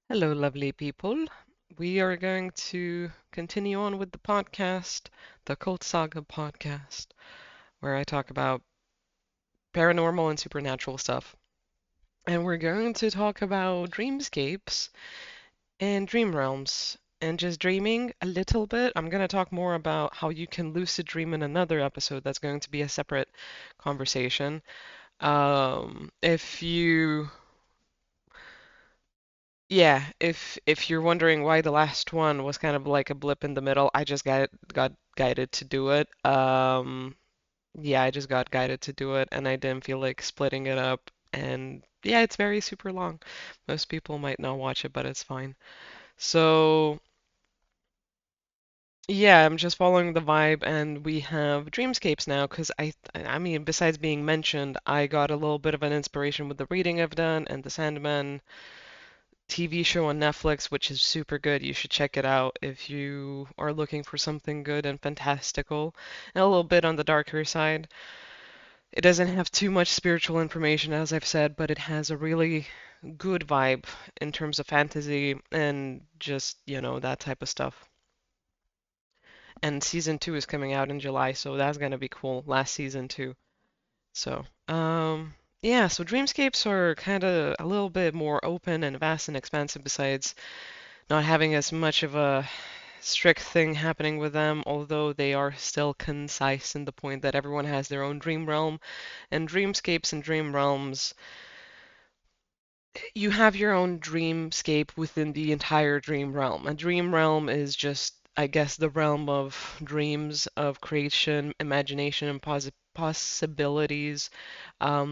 Hello, lovely people. We are going to continue on with the podcast, the Occult Saga podcast, where I talk about paranormal and supernatural stuff. And we're going to talk about dreamscapes and dream realms and just dreaming a little bit. I'm going to talk more about how you can lucid dream in another episode. That's going to be a separate conversation. If you Yeah, if you're wondering why the last one was kind of like a blip in the middle, I just got guided to do it. Yeah, I just got guided to do it, and I didn't feel like splitting it up. And yeah, it's very super long. Most people might not watch it, but it's fine. So yeah, I'm just following the vibe, and we have Dreamscapes now because I mean, besides being mentioned, I got a little bit of an inspiration with the reading I've done and the Sandman TV show on Netflix, which is super good. You should check it out if you are looking for something good and fantastical and a little bit on the darker side. It doesn't have too much spiritual information, as I've said, but it has a really good vibe in terms of fantasy and just, that type of stuff. And season two is coming out in July, so that's gonna be cool. Last season too. So, yeah, so dreamscapes are kind of a little bit more open and vast and expansive besides not having as much of a strict thing happening with them, although they are still concise in the point that everyone has their own dream realm. And dreamscapes and dream realms, you have your own dreamscape within the entire dream realm. A dream realm is just, I guess, the realm of dreams, of creation, imagination, and possibilities.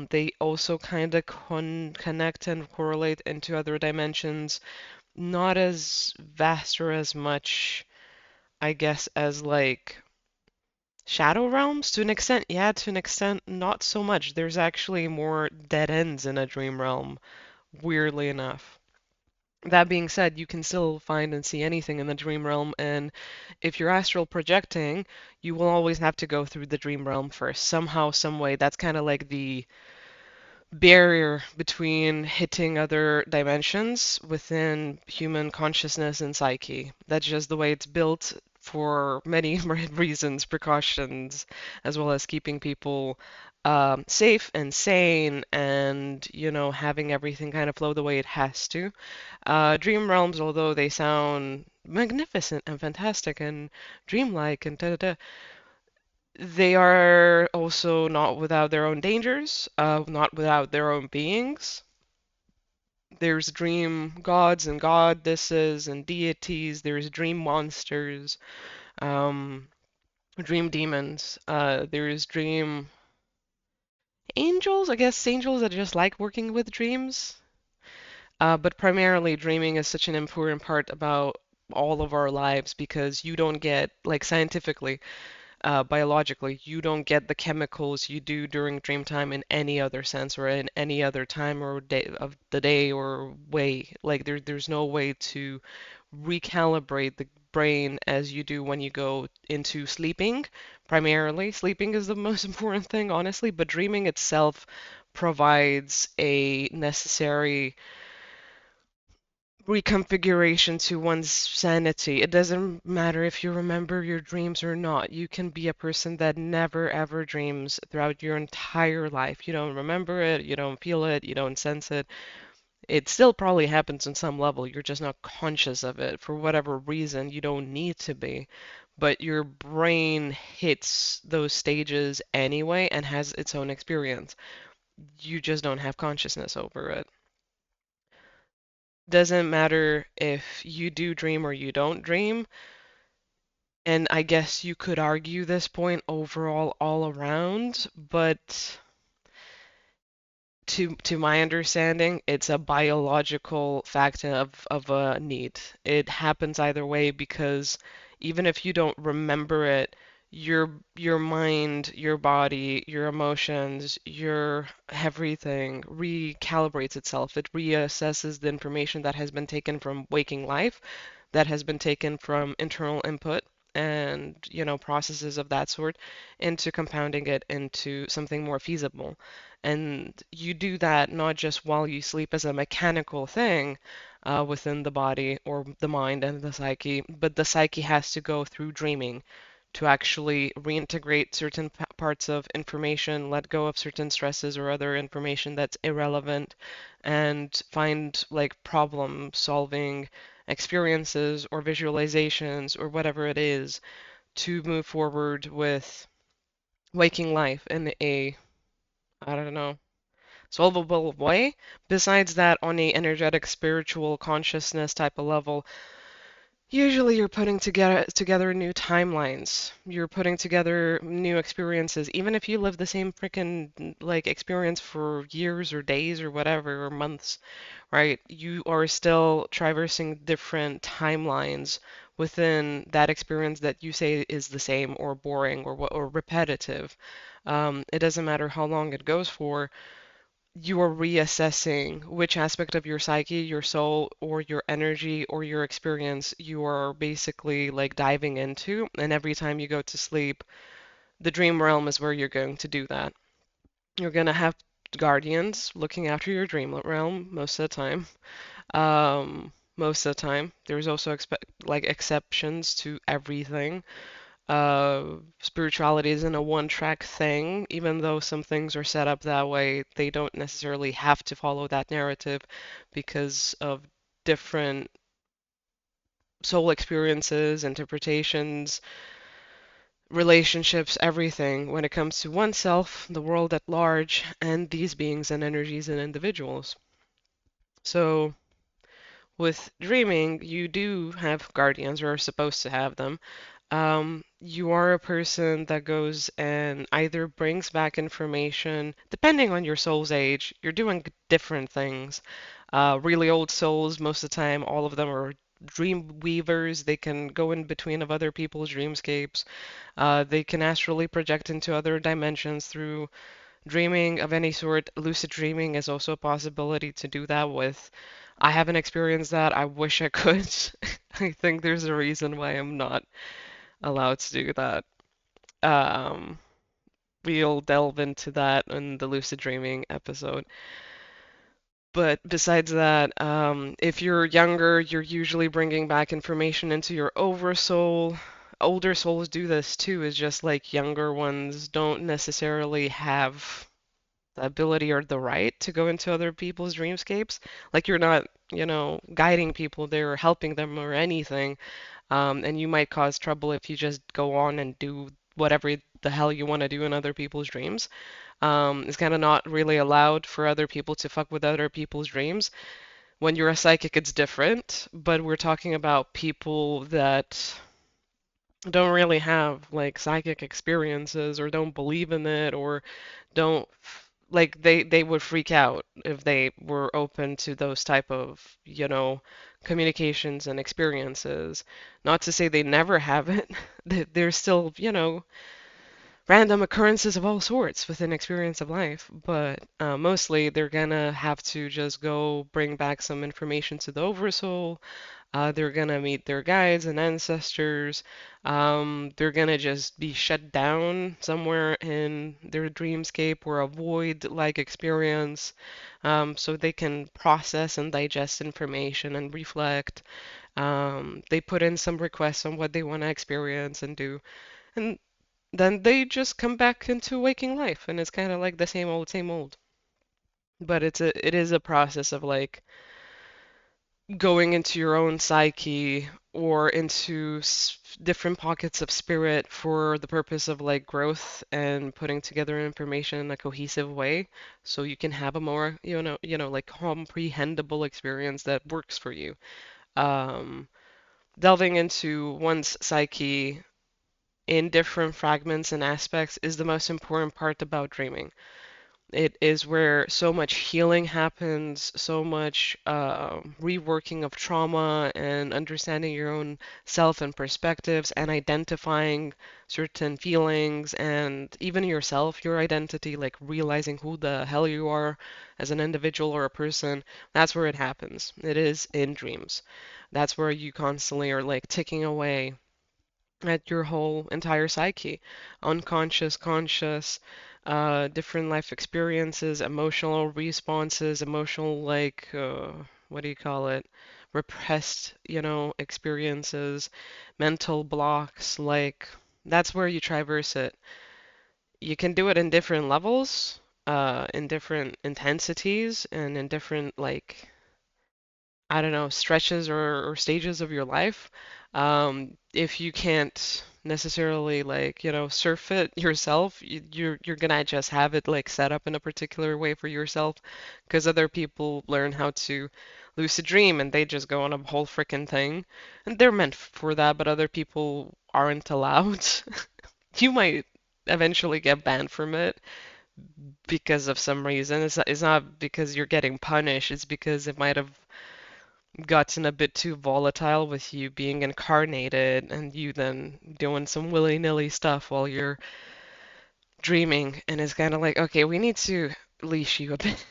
They also kind of connect and correlate into other dimensions, not as vast or as much, I guess, as like Shadow Realms to an extent. Yeah, to an extent, not so much. There's actually more dead ends in a dream realm, weirdly enough. That being said, you can still find and see anything in the dream realm, and if you're astral projecting, you will always have to go through the dream realm first, somehow, some way. That's kind of like the barrier between hitting other dimensions within human consciousness and psyche. That's just the way it's built for many reasons, precautions, as well as keeping people safe and sane and, having everything kind of flow the way it has to. Dream realms, although they sound magnificent and fantastic and dreamlike and da da da, they are also not without their own dangers, not without their own beings. There's dream gods and goddesses and deities. There's dream monsters, um, dream demons. There's dream angels. I guess angels that just like working with dreams. But primarily, dreaming is such an important part about all of our lives because you don't get, like scientifically, biologically, you don't get the chemicals you do during dream time in any other sense or in any other time or day of the day or way. Like there's no way to recalibrate the brain as you do when you go into sleeping. Primarily, sleeping is the most important thing, honestly, but dreaming itself provides a necessary reconfiguration to one's sanity. It doesn't matter if you remember your dreams or not. You can be a person that never ever dreams throughout your entire life. You don't remember it, you don't feel it, you don't sense it. It still probably happens on some level. You're just not conscious of it for whatever reason. You don't need to be. But your brain hits those stages anyway and has its own experience. You just don't have consciousness over it. Doesn't matter if you do dream or you don't dream. And I guess you could argue this point overall all around, but to my understanding, it's a biological fact of a need. It happens either way because even if you don't remember it, your mind, your body, your emotions, your everything recalibrates itself. It reassesses the information that has been taken from waking life, that has been taken from internal input and, processes of that sort into compounding it into something more feasible. And you do that not just while you sleep as a mechanical thing, within the body or the mind and the psyche, but the psyche has to go through dreaming to actually reintegrate certain parts of information, let go of certain stresses or other information that's irrelevant, and find like problem solving experiences or visualizations or whatever it is to move forward with waking life in a, I don't know, solvable way. Besides that, on a energetic, spiritual consciousness type of level, usually you're putting together new timelines. You're putting together new experiences. Even if you live the same freaking like experience for years or days or whatever or months, right? You are still traversing different timelines within that experience that you say is the same or boring or repetitive. It doesn't matter how long it goes for, you are reassessing which aspect of your psyche, your soul, or your energy or your experience you are basically like diving into. And every time you go to sleep, the dream realm is where you're going to do that. You're going to have guardians looking after your dream realm most of the time. Most of the time. There's also like exceptions to everything. Spirituality isn't a one-track thing, even though some things are set up that way, they don't necessarily have to follow that narrative because of different soul experiences, interpretations, relationships, everything when it comes to oneself, the world at large, and these beings and energies and individuals. So, with dreaming, you do have guardians, or are supposed to have them. You are a person that goes and either brings back information, depending on your soul's age, you're doing different things. Really old souls, most of the time, all of them are dream weavers. They can go in between of other people's dreamscapes. They can astrally project into other dimensions through dreaming of any sort. Lucid dreaming is also a possibility to do that with. I haven't experienced that. I wish I could. I think there's a reason why I'm not allowed to do that. Um, we'll delve into that in the lucid dreaming episode. But besides that, if you're younger, you're usually bringing back information into your oversoul. Older souls do this too, is just like younger ones don't necessarily have the ability or the right to go into other people's dreamscapes. Like you're not, guiding people there or helping them or anything. And you might cause trouble if you just go on and do whatever the hell you want to do in other people's dreams. It's kind of not really allowed for other people to fuck with other people's dreams. When you're a psychic, it's different, but we're talking about people that don't really have like psychic experiences or don't believe in it or don't like they would freak out if they were open to those type of, communications and experiences. Not to say they never have it. There's still, random occurrences of all sorts within experience of life, but mostly they're gonna have to just go bring back some information to the oversoul. They're gonna meet their guides and ancestors. They're gonna just be shut down somewhere in their dreamscape or a void-like experience, so they can process and digest information and reflect. They put in some requests on what they want to experience and do, and then they just come back into waking life, and it's kind of like the same old, same old. But it is a process of like going into your own psyche or into different pockets of spirit for the purpose of like growth and putting together information in a cohesive way so you can have a more, like comprehensible experience that works for you. Um, Delving into one's psyche in different fragments and aspects is the most important part about dreaming. It is where so much healing happens, so much reworking of trauma and understanding your own self and perspectives and identifying certain feelings and even yourself, your identity, like realizing who the hell you are as an individual or a person. That's where it happens. It is in dreams. That's where you constantly are like ticking away at your whole entire psyche, unconscious, conscious, different life experiences, emotional responses, emotional like what do you call it? Repressed, experiences, mental blocks, like that's where you traverse it. You can do it in different levels, in different intensities, and in different like I don't know, stretches or stages of your life. If you can't necessarily like, surf it yourself, you're gonna just have it like set up in a particular way for yourself, because other people learn how to lucid dream and they just go on a whole freaking thing, and they're meant for that, but other people aren't allowed. You might eventually get banned from it because of some reason. It's not because you're getting punished, it's because it might have gotten a bit too volatile with you being incarnated and you then doing some willy-nilly stuff while you're dreaming. And it's kind of like, okay, we need to leash you a bit.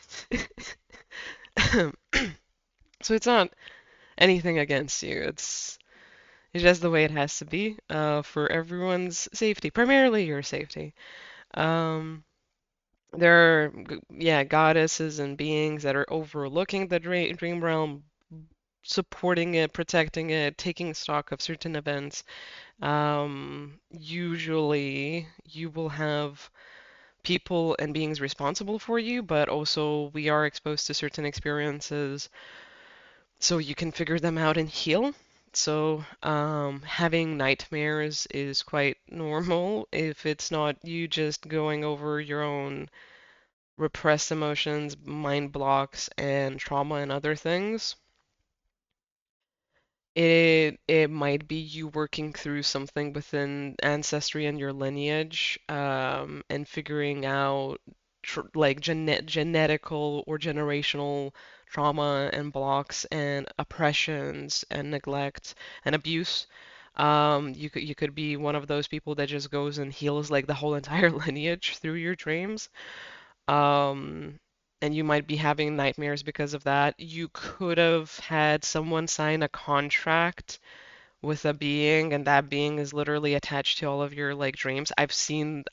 So it's not anything against you. It's just the way it has to be, for everyone's safety, primarily your safety. Um, there are, yeah, goddesses and beings that are overlooking the dream realm, supporting it, protecting it, taking stock of certain events. Usually, you will have people and beings responsible for you, but also we are exposed to certain experiences so you can figure them out and heal. So, having nightmares is quite normal if it's not you just going over your own repressed emotions, mind blocks, and trauma and other things. It might be you working through something within ancestry and your lineage, and figuring out like genetical or generational trauma and blocks and oppressions and neglect and abuse. You could be one of those people that just goes and heals like the whole entire lineage through your dreams. Um, and you might be having nightmares because of that. You could have had someone sign a contract with a being, and that being is literally attached to all of your like dreams. I've seen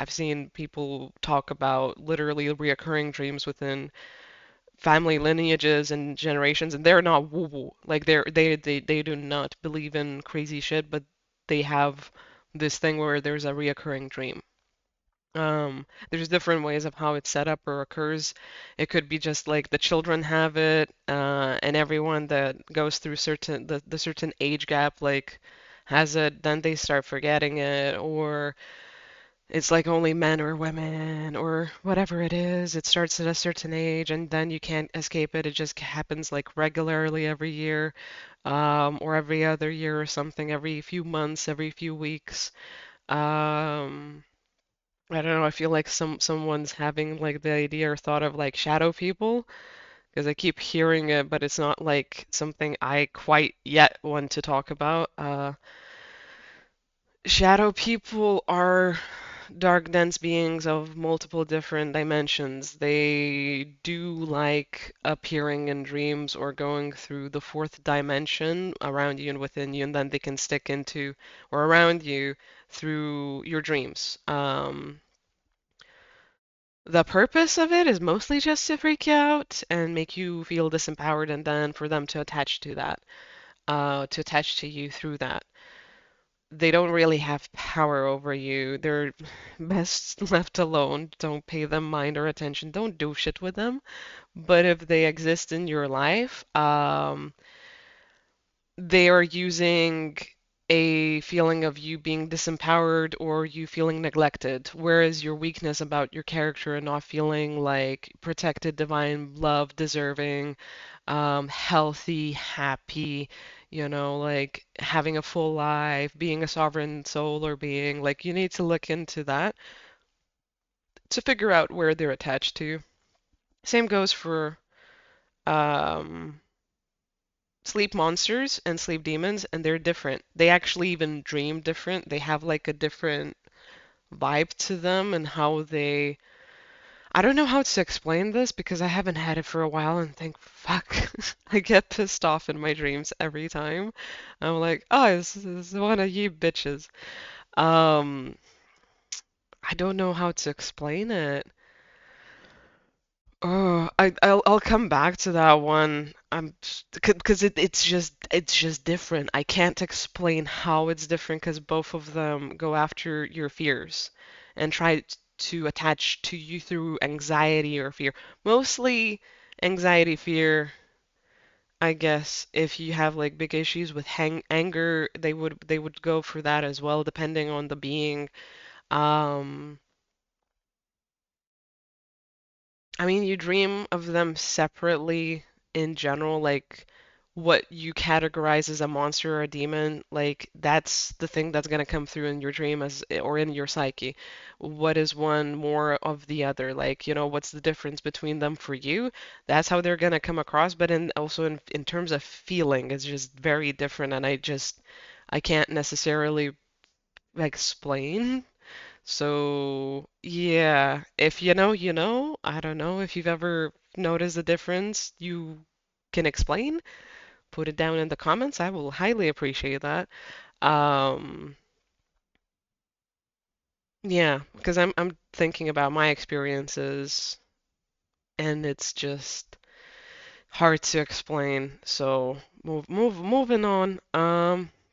people talk about literally reoccurring dreams within family lineages and generations, and they're not woo-woo. Like they do not believe in crazy shit, but they have this thing where there's a reoccurring dream. There's different ways of how it's set up or occurs. It could be just like the children have it, and everyone that goes through the certain age gap like has it, then they start forgetting it, or it's like only men or women or whatever it is. It starts at a certain age and then you can't escape it. It just happens like regularly every year, or every other year or something, every few months, every few weeks. Um, I don't know, I feel like someone's having like the idea or thought of like shadow people because I keep hearing it, but it's not like something I quite yet want to talk about. Shadow people are dark, dense beings of multiple different dimensions. They do like appearing in dreams or going through the fourth dimension around you and within you, and then they can stick into or around you through your dreams. The purpose of it is mostly just to freak you out and make you feel disempowered, and then for them to attach to that, to attach to you through that. They don't really have power over you. They're best left alone. Don't pay them mind or attention. Don't do shit with them. But if they exist in your life, they are using a feeling of you being disempowered or you feeling neglected, whereas your weakness about your character and not feeling like protected, divine love, deserving, healthy, happy, like having a full life, being a sovereign soul or being, like you need to look into that to figure out where they're attached to. Same goes for um, sleep monsters and sleep demons, and they're different. They actually even dream different. They have like a different vibe to them and how they. I don't know how to explain this because I haven't had it for a while and think, fuck, I get pissed off in my dreams every time. I'm like, oh, this is one of you bitches. Um, I don't know how to explain it. I'll come back to that one. Because it's just different. I can't explain how it's different because both of them go after your fears and try to attach to you through anxiety or fear. Mostly anxiety, fear, I guess. If you have like big issues with anger, they would go for that as well, depending on the being. Um, I mean, you dream of them separately in general, like what you categorize as a monster or a demon, like that's the thing that's going to come through in your dream as or in your psyche. What is one more of the other? Like, what's the difference between them for you? That's how they're going to come across, but also in terms of feeling, it's just very different and I can't necessarily explain. So, yeah, if you know, you know. I don't know if you've ever noticed a difference you can explain. Put it down in the comments. I will highly appreciate that. Um, yeah, because I'm thinking about my experiences and it's just hard to explain. So, moving on.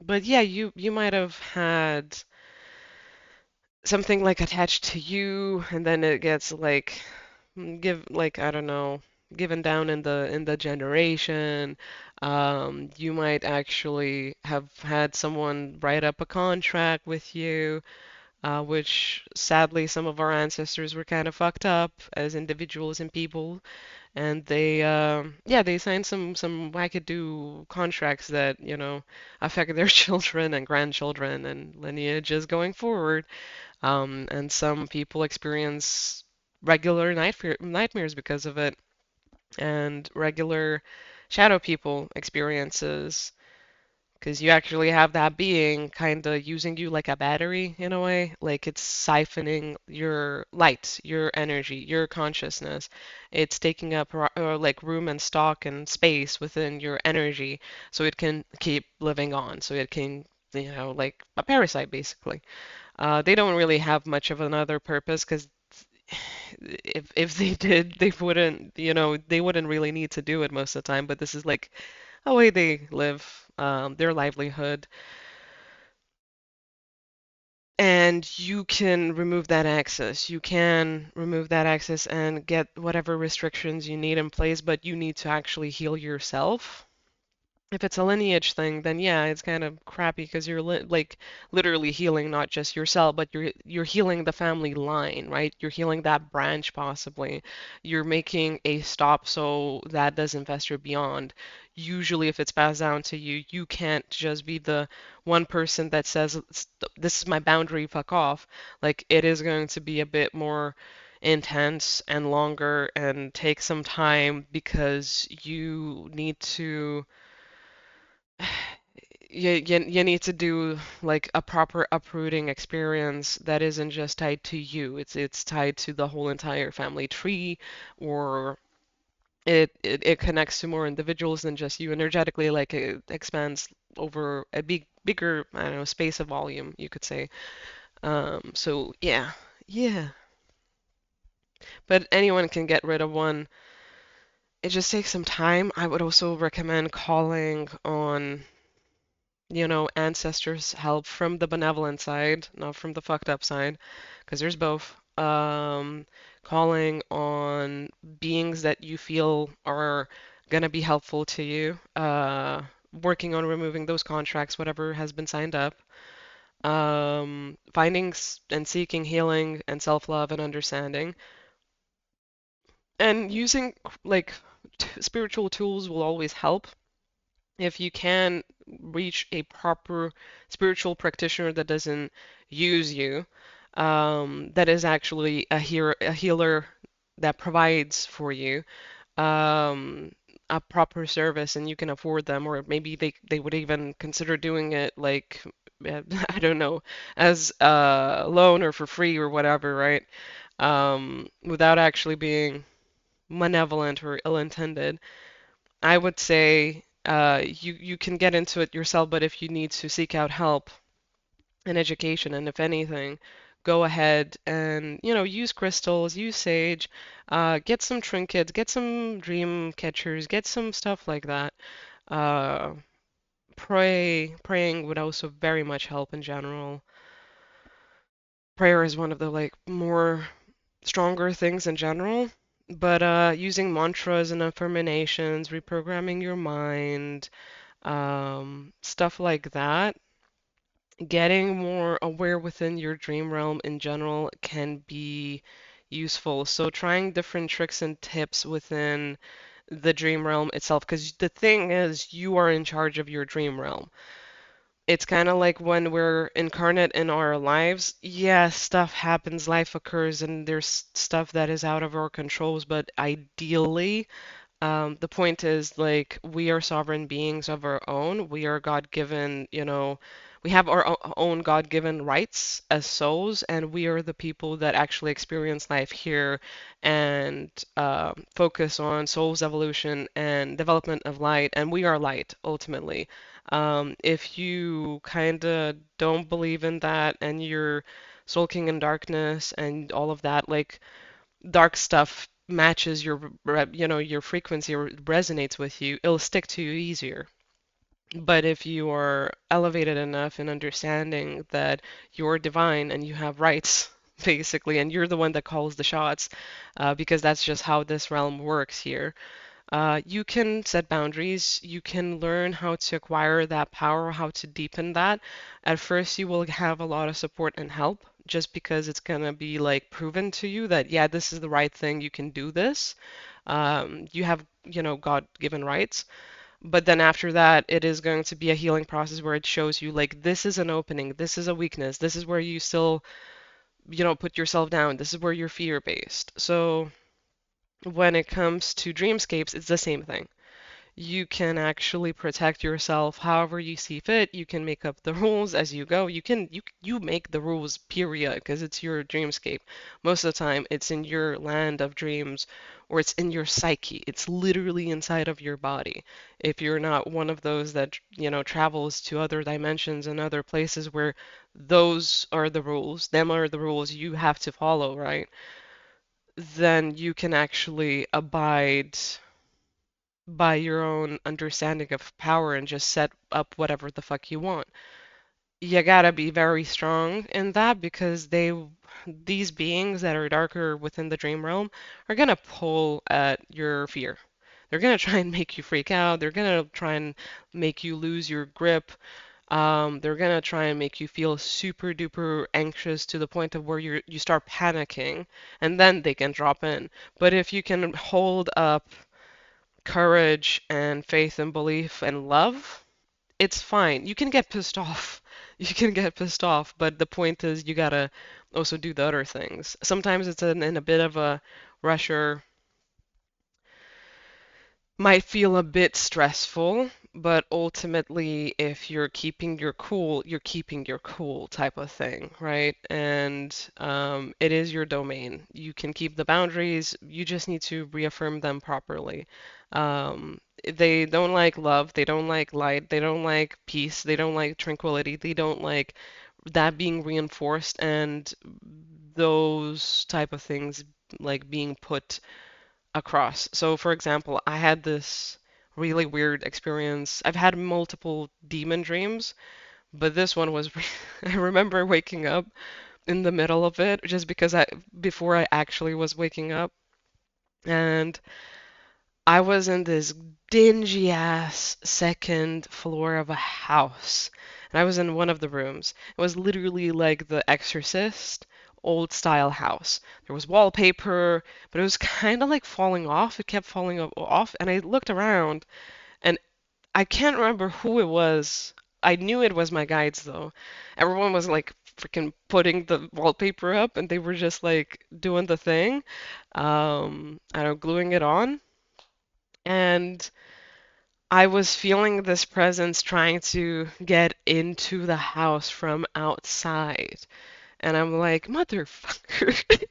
But yeah, you might have had something like attached to you and then it gets like give like I don't know, given down in the generation. You might actually have had someone write up a contract with you, which sadly some of our ancestors were kind of fucked up as individuals and people, and they signed some wackadoo contracts that affect their children and grandchildren and lineages going forward. And some people experience regular nightmares because of it, and regular shadow people experiences because you actually have that being kind of using you like a battery in a way, like it's siphoning your light, your energy, your consciousness. It's taking up like room and stock and space within your energy so it can keep living on, so it can, like a parasite basically. They don't really have much of another purpose because if they did, they wouldn't really need to do it most of the time. But this is like a way they live, their livelihood, and you can remove that access. You can remove that access and get whatever restrictions you need in place, but you need to actually heal yourself. If it's a lineage thing, then yeah, it's kind of crappy because you're like literally healing not just yourself, but you're healing the family line, right? You're healing that branch possibly. You're making a stop so that doesn't fester beyond. Usually, if it's passed down to you, you can't just be the one person that says, "This is my boundary, fuck off." Like it is going to be a bit more intense and longer and take some time because you need to you need to do like a proper uprooting experience that isn't just tied to you. It's tied to the whole entire family tree, or it connects to more individuals than just you energetically. Like it expands over a bigger, I don't know, space of volume, you could say. So yeah, yeah. But anyone can get rid of one. It just takes some time. I would also recommend calling on ancestors help from the benevolent side, not from the fucked up side, because there's both. Calling on beings that you feel are gonna be helpful to you. Working on removing those contracts, whatever has been signed up. Finding and seeking healing and self-love and understanding, and using like spiritual tools will always help. If you can reach a proper spiritual practitioner that doesn't use you, that is actually a healer that provides for you um, a proper service and you can afford them, or maybe they would even consider doing it like, I don't know, as a loan or for free or whatever, right? Without actually being malevolent or ill-intended. I would say you can get into it yourself, but if you need to seek out help and education, and if anything, go ahead and, use crystals, use sage, get some trinkets, get some dream catchers, get some stuff like that. Uh, praying would also very much help in general. Prayer is one of the like more stronger things in general, but using mantras and affirmations, reprogramming your mind, stuff like that, getting more aware within your dream realm in general can be useful. So trying different tricks and tips within the dream realm itself, because the thing is, you are in charge of your dream realm. It's kind of like when we're incarnate in our lives. Yeah, stuff happens, life occurs, and there's stuff that is out of our controls, but ideally, the point is, like, we are sovereign beings of our own. We are God-given, we have our own God-given rights as souls, and we are the people that actually experience life here and focus on soul's evolution and development of light. And we are light, ultimately. If you kind of don't believe in that and you're sulking in darkness and all of that, like, dark stuff matches your frequency or resonates with you, it'll stick to you easier. But if you are elevated enough in understanding that you're divine and you have rights, basically, and you're the one that calls the shots, because that's just how this realm works here, you can set boundaries. You can learn how to acquire that power, how to deepen that. At first, you will have a lot of support and help just because it's going to be like proven to you that, yeah, this is the right thing. You can do this. You have, God-given rights. But then after that, it is going to be a healing process where it shows you, like, this is an opening, this is a weakness, this is where you still, put yourself down, this is where you're fear-based. So when it comes to dreamscapes, it's the same thing. You can actually protect yourself however you see fit. You can make up the rules as you go. You make the rules, period, because it's your dreamscape. Most of the time, it's in your land of dreams or it's in your psyche. It's literally inside of your body. If you're not one of those that, travels to other dimensions and other places where those are the rules, them are the rules you have to follow, right? Then you can actually abide by your own understanding of power and just set up whatever the fuck you want. You gotta be very strong in that because these beings that are darker within the dream realm are gonna pull at your fear. They're gonna try and make you freak out. They're gonna try and make you lose your grip. They're gonna try and make you feel super duper anxious to the point of where you start panicking, and then they can drop in. But if you can hold up courage and faith and belief and love, it's fine. You can get pissed off. You can get pissed off, but the point is you gotta also do the other things. Sometimes it's in a bit of a rush or might feel a bit stressful, but ultimately, if you're keeping your cool, you're keeping your cool type of thing, right? And it is your domain. You can keep the boundaries, you just need to reaffirm them properly. They don't like love, they don't like light, they don't like peace, they don't like tranquility, they don't like that being reinforced and those type of things like being put across. So, for example, I had this really weird experience. I've had multiple demon dreams, but this one was, I remember waking up in the middle of it just because before I actually was waking up, and I was in this dingy ass second floor of a house. And I was in one of the rooms. It was literally like The Exorcist, old style house. There was wallpaper, but it was kind of like falling off. It kept falling off. And I looked around and I can't remember who it was. I knew it was my guides though. Everyone was like freaking putting the wallpaper up and they were just like doing the thing. I don't know, gluing it on. And I was feeling this presence trying to get into the house from outside. And I'm like, motherfucker.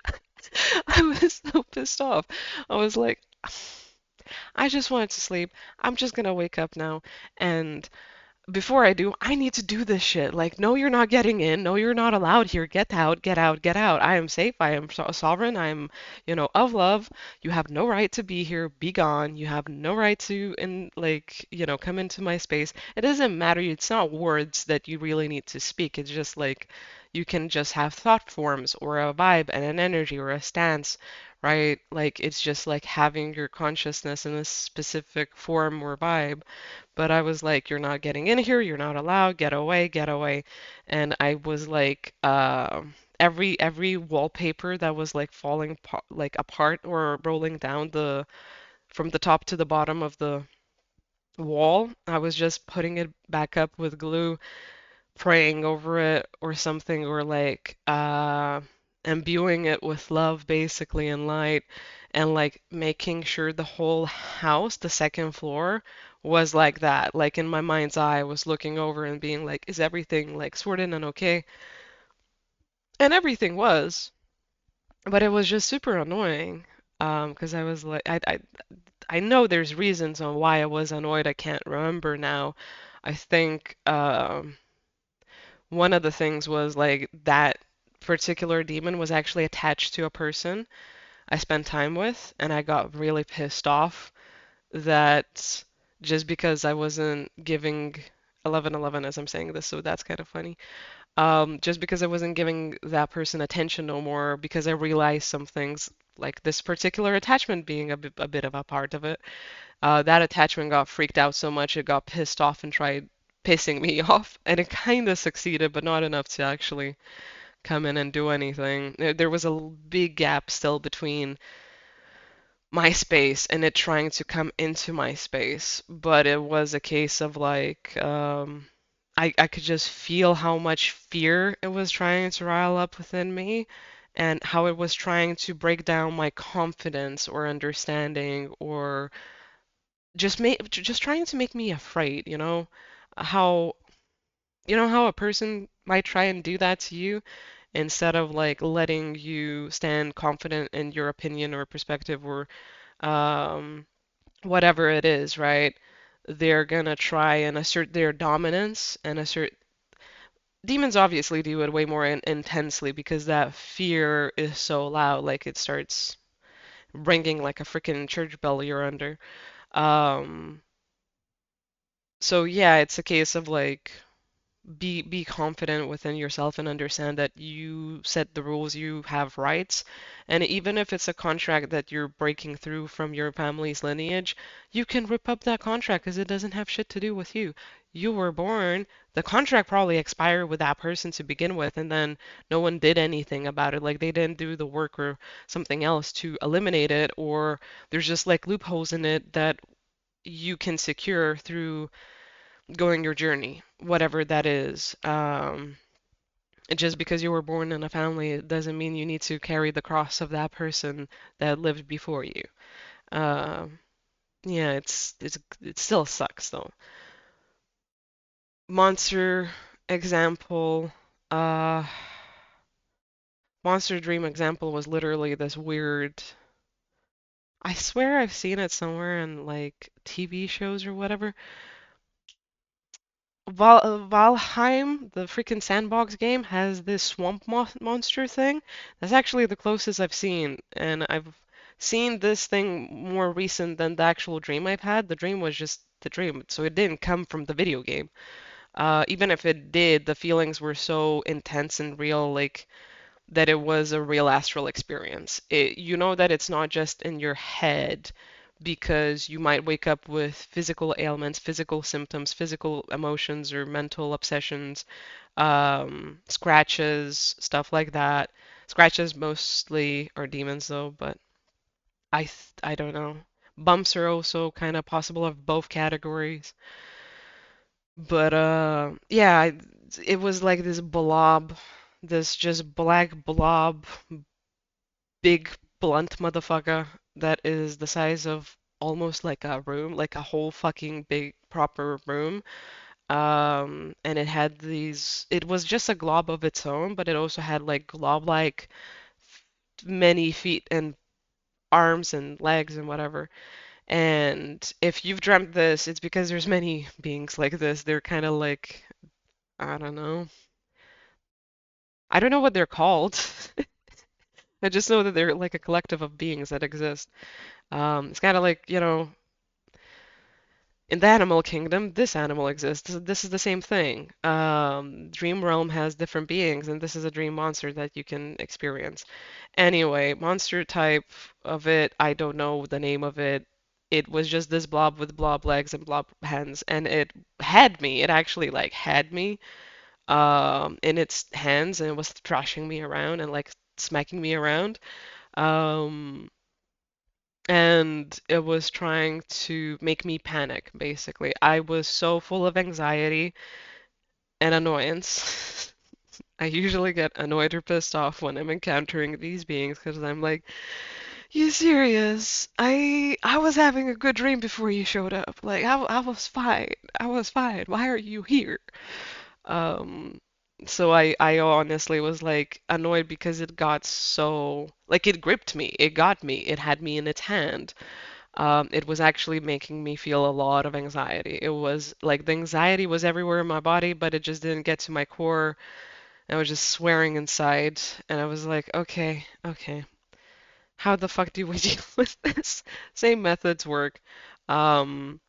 I was so pissed off. I was like, I just wanted to sleep. I'm just gonna wake up now. And before I do, I need to do this shit. Like, no, you're not getting in. No, you're not allowed here. Get out, get out, get out. I am safe. I am sovereign. I am, of love. You have no right to be here. Be gone. You have no right to, come into my space. It doesn't matter. It's not words that you really need to speak. It's just like you can just have thought forms or a vibe and an energy or a stance, right? Like, it's just like having your consciousness in a specific form or vibe. But I was like, you're not getting in here, you're not allowed, get away, get away. And I was like, every wallpaper that was like falling like apart or rolling down the from the top to the bottom of the wall, I was just putting it back up with glue, praying over it or something, or like imbuing it with love basically and light, and like making sure the whole house, the second floor, was like that. Like in my mind's eye, I was looking over and being like, is everything like sorted and okay? And everything was, but it was just super annoying. Because I was like, I know there's reasons on why I was annoyed. I can't remember now. I think one of the things was like that particular demon was actually attached to a person I spent time with, and I got really pissed off that just because I wasn't giving 1111 as I'm saying this, so that's kind of funny. Just because I wasn't giving that person attention no more, because I realized some things, like this particular attachment being a bit of a part of it. That attachment got freaked out so much it got pissed off and tried pissing me off, and it kind of succeeded, but not enough to actually come in and do anything. There was a big gap still between my space and it trying to come into my space, but it was a case of like I could just feel how much fear it was trying to rile up within me and how it was trying to break down my confidence or understanding or just trying to make me afraid, How how a person might try and do that to you instead of like letting you stand confident in your opinion or perspective or um, whatever it is, right? They're gonna try and assert their dominance and assert. Demons obviously do it way more intensely because that fear is so loud, like it starts ringing like a freaking church bell you're under. Um, so yeah, it's a case of like be confident within yourself and understand that you set the rules, you have rights. And even if it's a contract that you're breaking through from your family's lineage, you can rip up that contract because it doesn't have shit to do with you. You were born, the contract probably expired with that person to begin with, and then no one did anything about it. Like they didn't do the work or something else to eliminate it, or there's just like loopholes in it that you can secure through going your journey, whatever that is. Just because you were born in a family, it doesn't mean you need to carry the cross of that person that lived before you. Um, yeah, it still sucks though. Monster example, uh, Monster Dream example was literally this weird. I swear I've seen it somewhere in like TV shows or whatever. Valheim, the freaking sandbox game, has this swamp monster thing. That's actually the closest I've seen, and I've seen this thing more recent than the actual dream I've had. The dream was just the dream, so it didn't come from the video game. Even if it did, the feelings were so intense and real, like that it was a real astral experience. You know that it's not just in your head because you might wake up with physical ailments, physical symptoms, physical emotions or mental obsessions, scratches, stuff like that. Scratches mostly are demons though, but I don't know. Bumps are also kind of possible of both categories. But yeah, it was like this blob, this just black blob, big blunt motherfucker that is the size of almost like a room, like a whole fucking big proper room. And it had these, it was just a glob of its own, but it also had like glob-like many feet and arms and legs and whatever. And if you've dreamt this, it's because there's many beings like this. They're kind of like, I don't know. I don't know what they're called. I just know that they're like a collective of beings that exist. It's kind of like, in the animal kingdom, this animal exists. This is the same thing. Dream Realm has different beings, and this is a dream monster that you can experience. Anyway, monster type of it, I don't know the name of it. It was just this blob with blob legs and blob hands, and it had me. It actually like had me in its hands, and it was thrashing me around and like smacking me around. Um, and it was trying to make me panic, basically. I was so full of anxiety and annoyance. I usually get annoyed or pissed off when I'm encountering these beings because I'm like, you serious? I was having a good dream before you showed up. Like I was fine. I was fine. Why are you here? Um, so I honestly was like annoyed because it got so like it gripped me. It got me. It had me in its hand. It was actually making me feel a lot of anxiety. It was like the anxiety was everywhere in my body, but it just didn't get to my core. I was just swearing inside, and I was like, okay, okay, how the fuck do we deal with this? Same methods work. Um,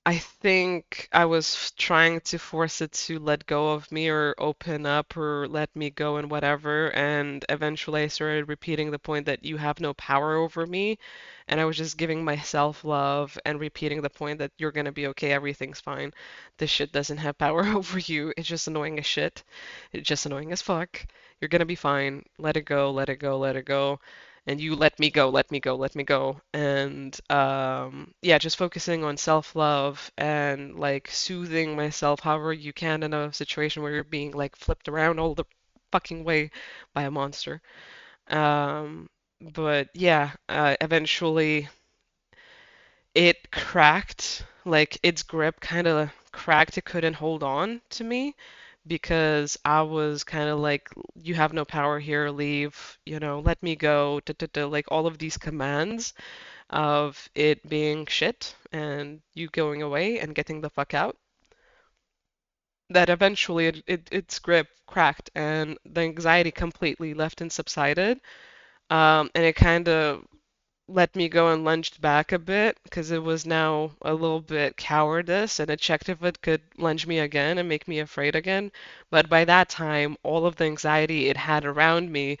I think I was trying to force it to let go of me or open up or let me go and whatever. And eventually I started repeating the point that you have no power over me. And I was just giving myself love and repeating the point that you're gonna be okay, everything's fine. This shit doesn't have power over you. It's just annoying as shit. It's just annoying as fuck. You're gonna be fine. Let it go, let it go, let it go, and you let me go, let me go, let me go. And yeah, just focusing on self-love and like soothing myself however you can in a situation where you're being like flipped around all the fucking way by a monster. But yeah, eventually it cracked, like its grip kind of cracked. It couldn't hold on to me because I was kind of like, you have no power here, leave, let me go, da, da, da, like all of these commands of it being shit and you going away and getting the fuck out. That eventually its grip cracked and the anxiety completely left and subsided. And it kind of let me go and lunged back a bit because it was now a little bit cowardice and it checked if it could lunge me again and make me afraid again. But by that time, all of the anxiety it had around me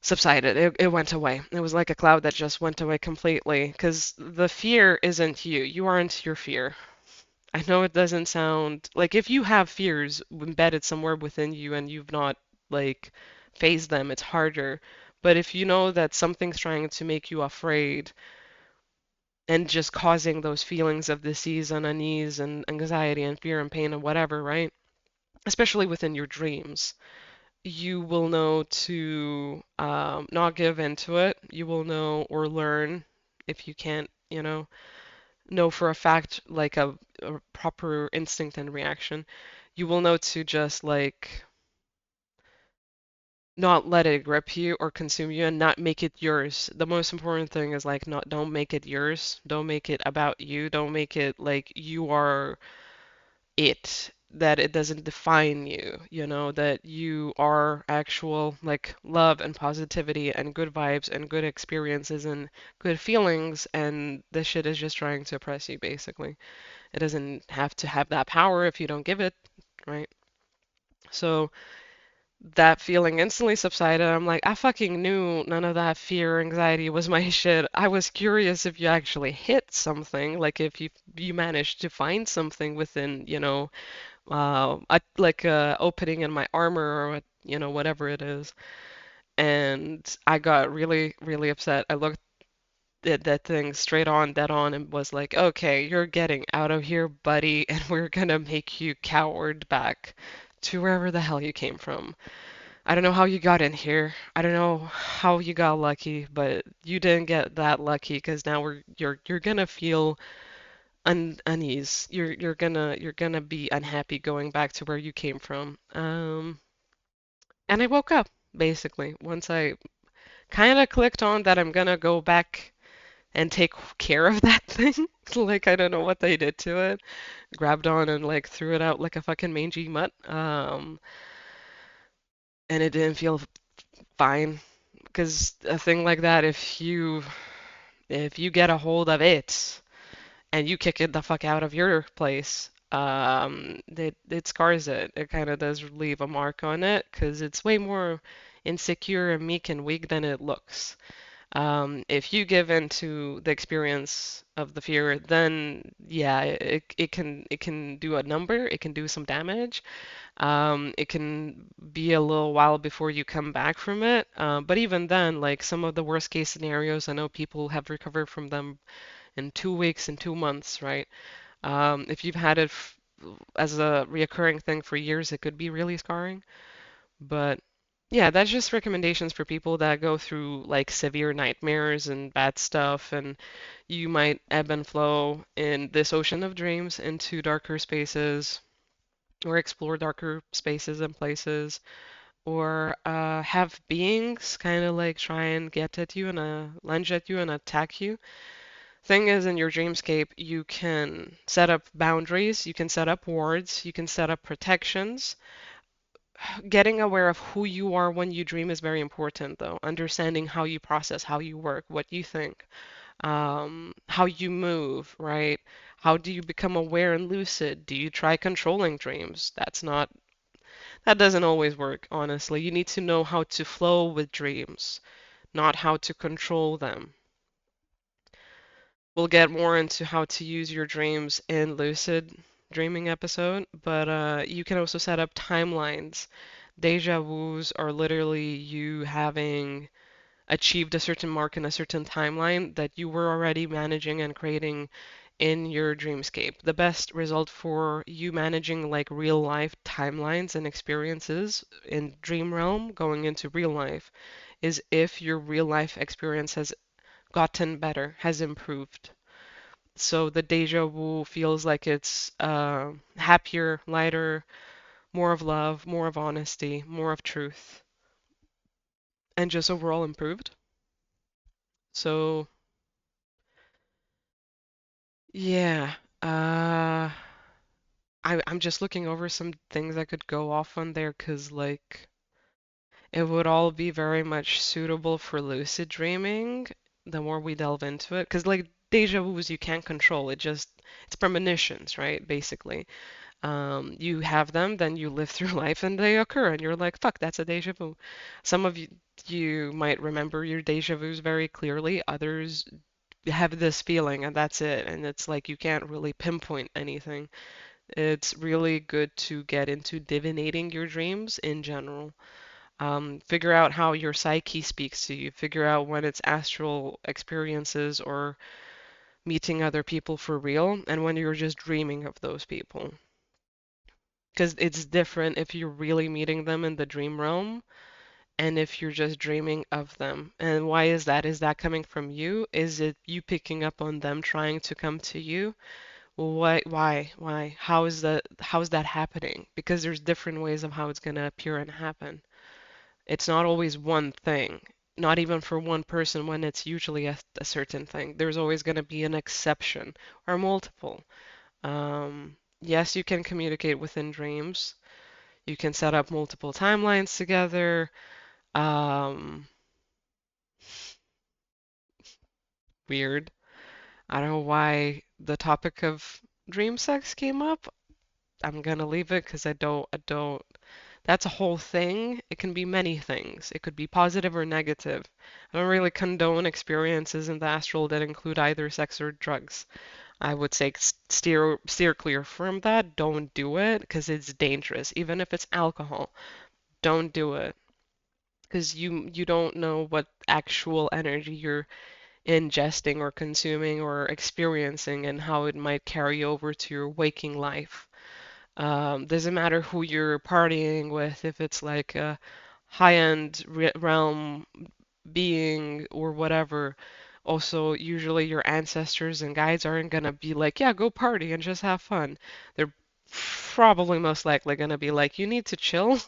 subsided. It went away. It was like a cloud that just went away completely because the fear isn't you. You aren't your fear. I know it doesn't sound like if you have fears embedded somewhere within you and you've not like faced them, it's harder. But if you know that something's trying to make you afraid and just causing those feelings of disease and unease and anxiety and fear and pain and whatever, right? Especially within your dreams, you will know to not give into it. You will know or learn if you can't, know for a fact like a proper instinct and reaction. You will know to just like not let it grip you or consume you and not make it yours. The most important thing is like not don't make it yours. Don't make it about you. Don't make it like you are it, that it doesn't define you, that you are actual like love and positivity and good vibes and good experiences and good feelings, and this shit is just trying to oppress you basically. It doesn't have to have that power if you don't give it, right? So that feeling instantly subsided. I'm like, I fucking knew none of that fear, anxiety was my shit. I was curious if you actually hit something, like if you managed to find something within, like a opening in my armor or whatever it is. And I got really, really upset. I looked at that thing straight on, dead on, and was like, okay, you're getting out of here, buddy, and we're gonna make you coward back to wherever the hell you came from. I don't know how you got in here. I don't know how you got lucky, but you didn't get that lucky because now you're gonna feel unease. You're gonna be unhappy going back to where you came from. And I woke up basically once I kind of clicked on that I'm gonna go back and take care of that thing. Like I don't know what they did to it. Grabbed on and like threw it out like a fucking mangy mutt. And it didn't feel fine because a thing like that, if you get a hold of it and you kick it the fuck out of your place, it scars it. It kind of does leave a mark on it because it's way more insecure and meek and weak than it looks. If you give in to the experience of the fear, then yeah, it can do a number, it can do some damage. It can be a little while before you come back from it. But even then, like some of the worst case scenarios, I know people have recovered from them in 2 weeks and 2 months, right? If you've had it as a reoccurring thing for years, it could be really scarring. But yeah, that's just recommendations for people that go through like severe nightmares and bad stuff, and you might ebb and flow in this ocean of dreams into darker spaces or explore darker spaces and places, or have beings kind of like try and get at you and lunge at you and attack you. Thing is, in your dreamscape, you can set up boundaries, you can set up wards, you can set up protections. Getting aware of who you are when you dream is very important, though. Understanding how you process, how you work, what you think, how you move, right? How do you become aware and lucid? Do you try controlling dreams? That doesn't always work, honestly. You need to know how to flow with dreams, not how to control them. We'll get more into how to use your dreams in lucid dreaming episode, but you can also set up timelines. Deja vus are literally you having achieved a certain mark in a certain timeline that you were already managing and creating in your dreamscape. The best result for you managing like real life timelines and experiences in dream realm going into real life is if your real life experience has gotten better, has improved. So the deja vu feels like it's happier, lighter, more of love, more of honesty, more of truth, and just overall improved. So yeah, I'm just looking over some things I could go off on there because like it would all be very much suitable for lucid dreaming the more we delve into it. Because like deja vus you can't control. It's premonitions, right? Basically. You have them, then you live through life and they occur and you're like, fuck, that's a deja vu. Some of you might remember your deja vus very clearly. Others have this feeling and that's it. And it's like you can't really pinpoint anything. It's really good to get into divinating your dreams in general. Figure out how your psyche speaks to you. Figure out when it's astral experiences or meeting other people for real, and when you're just dreaming of those people. Because it's different if you're really meeting them in the dream realm and if you're just dreaming of them. And why is that? Is that coming from you? Is it you picking up on them trying to come to you? Why, why? How is that happening? Because there's different ways of how it's gonna appear and happen. It's not always one thing, not even for one person when it's usually a certain thing. There's always gonna be an exception or multiple. Yes, you can communicate within dreams. You can set up multiple timelines together. Um, Weird. I don't know why the topic of dream sex came up. I'm gonna leave it because I don't. That's a whole thing. It can be many things. It could be positive or negative. I don't really condone experiences in the astral that include either sex or drugs. I would say steer clear from that. Don't do it because it's dangerous. Even if it's alcohol, don't do it because you don't know what actual energy you're ingesting or consuming or experiencing and how it might carry over to your waking life. Doesn't matter who you're partying with, if it's like a high-end realm being or whatever. Also, usually your ancestors and guides aren't gonna be like, yeah, go party and just have fun. They're probably most likely gonna be like, you need to chill.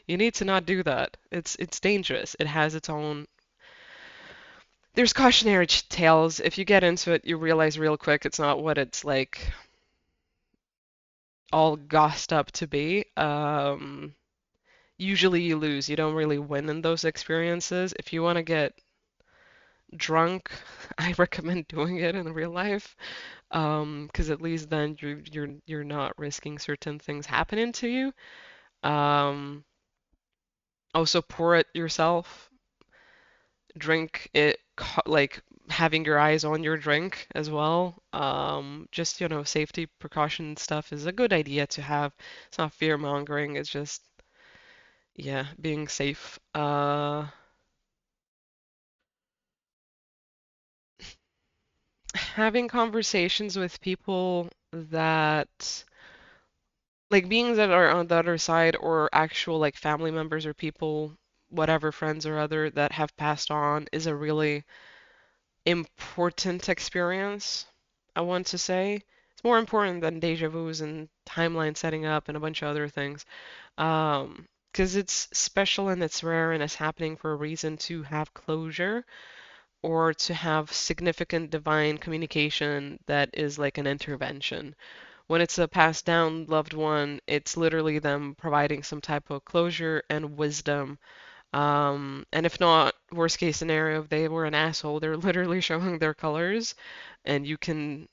You need to not do that. It's dangerous. It has its own. There's cautionary tales. If you get into it, you realize real quick it's not what it's like all gossed up to be. Usually you lose. You don't really win in those experiences. If you want to get drunk, I recommend doing it in real life. 'Cause at least then you're not risking certain things happening to you. Um, Also pour it yourself. Drink it like having your eyes on your drink as well. Just, safety precaution stuff is a good idea to have. It's not fear mongering, it's just, yeah, being safe. Having conversations with people that, like beings that are on the other side or actual like family members or people, whatever, friends or other that have passed on is a really important experience, I want to say. It's more important than deja vus and timeline setting up and a bunch of other things. Because it's special and it's rare and it's happening for a reason to have closure or to have significant divine communication that is like an intervention. When it's a passed down loved one, it's literally them providing some type of closure and wisdom, and if not, worst case scenario, if they were an asshole, they're literally showing their colors, and you can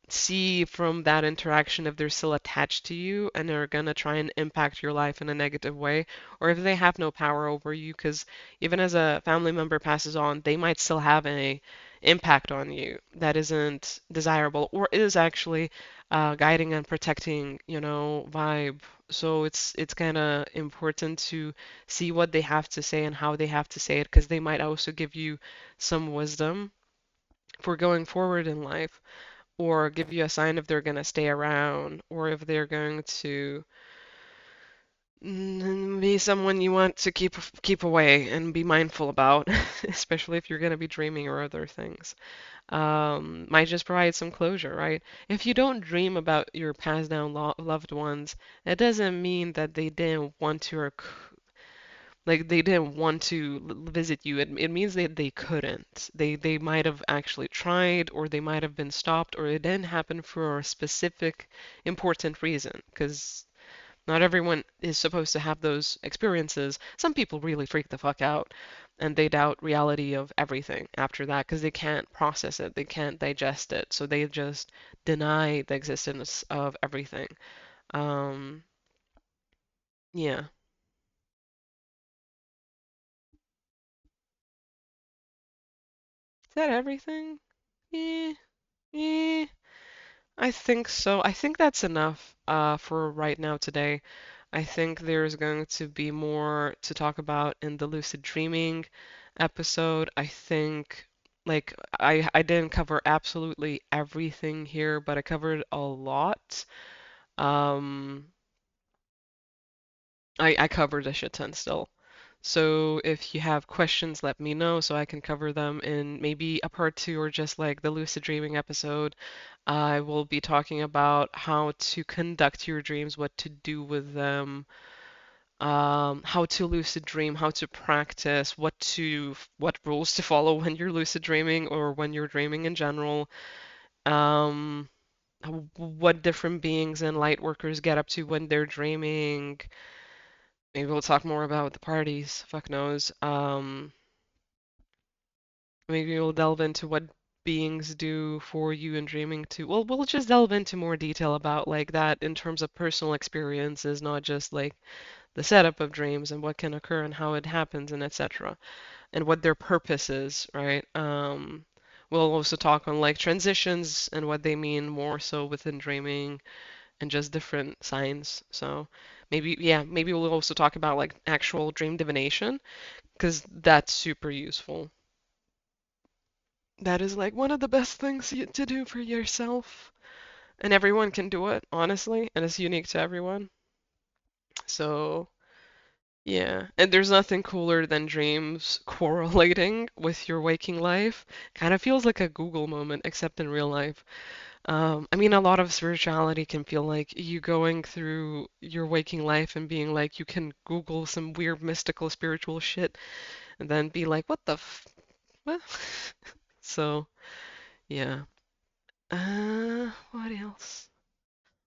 see from that interaction if they're still attached to you and are gonna try and impact your life in a negative way, or if they have no power over you, because even as a family member passes on, they might still have a impact on you that isn't desirable or is actually guiding and protecting, vibe. So it's kind of important to see what they have to say and how they have to say it, because they might also give you some wisdom for going forward in life, or give you a sign if they're going to stay around, or if they're going to be someone you want to keep away and be mindful about, especially if you're going to be dreaming or other things. Might just provide some closure, right? If you don't dream about your passed down loved ones, that doesn't mean that they didn't want to, or like they didn't want to visit you. It means that they couldn't. They might have actually tried, or they might have been stopped, or it didn't happen for a specific important reason. Because not everyone is supposed to have those experiences. Some people really freak the fuck out, and they doubt reality of everything after that because they can't process it, they can't digest it, so they just deny the existence of everything. Um, yeah. Is that everything? Yeah. Yeah. I think so. I think that's enough for right now today. I think there's going to be more to talk about in the lucid dreaming episode. I think like I didn't cover absolutely everything here, but I covered a lot. Um, I covered a shit ton still. So if you have questions, let me know so I can cover them in maybe a part two or just like the lucid dreaming episode. I will be talking about how to conduct your dreams, what to do with them, how to lucid dream, how to practice, what rules to follow when you're lucid dreaming or when you're dreaming in general, um, what different beings and light workers get up to when they're dreaming. Maybe we'll talk more about the parties, fuck knows. Maybe we'll delve into what beings do for you in dreaming too. Well, we'll just delve into more detail about like that in terms of personal experiences, not just like the setup of dreams and what can occur and how it happens and etc. and what their purpose is, right? We'll also talk on like transitions and what they mean more so within dreaming and just different signs. So maybe, yeah, maybe we'll also talk about like actual dream divination because that's super useful. That is like one of the best things to do for yourself. And everyone can do it, honestly, and it's unique to everyone. So, yeah. And there's nothing cooler than dreams correlating with your waking life. Kind of feels like a Google moment, except in real life. I mean, a lot of spirituality can feel like you going through your waking life and being like, you can Google some weird mystical spiritual shit and then be like, what the what? So, yeah. What else?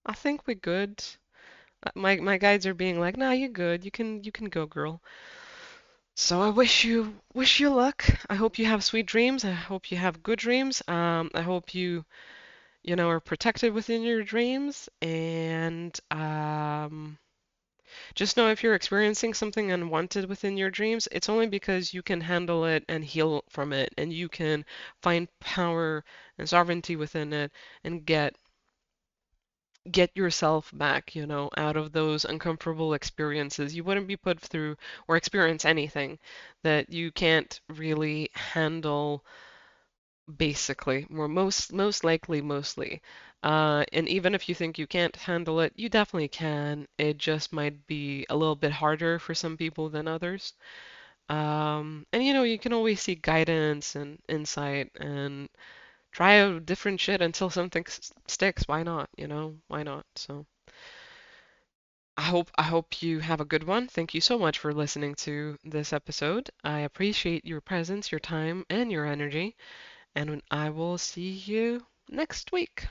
I think we're good. My guides are being like, nah, you're good. You can go, girl. So I wish you luck. I hope you have sweet dreams. I hope you have good dreams. I hope you are protected within your dreams. And just know if you're experiencing something unwanted within your dreams, it's only because you can handle it and heal from it, and you can find power and sovereignty within it and get yourself back, out of those uncomfortable experiences. You wouldn't be put through or experience anything that you can't really handle, basically, or most likely, mostly. And even if you think you can't handle it, you definitely can. It just might be a little bit harder for some people than others. And you can always seek guidance and insight and try out different shit until something sticks. Why not? Why not? So. I hope you have a good one. Thank you so much for listening to this episode. I appreciate your presence, your time, and your energy, and I will see you next week.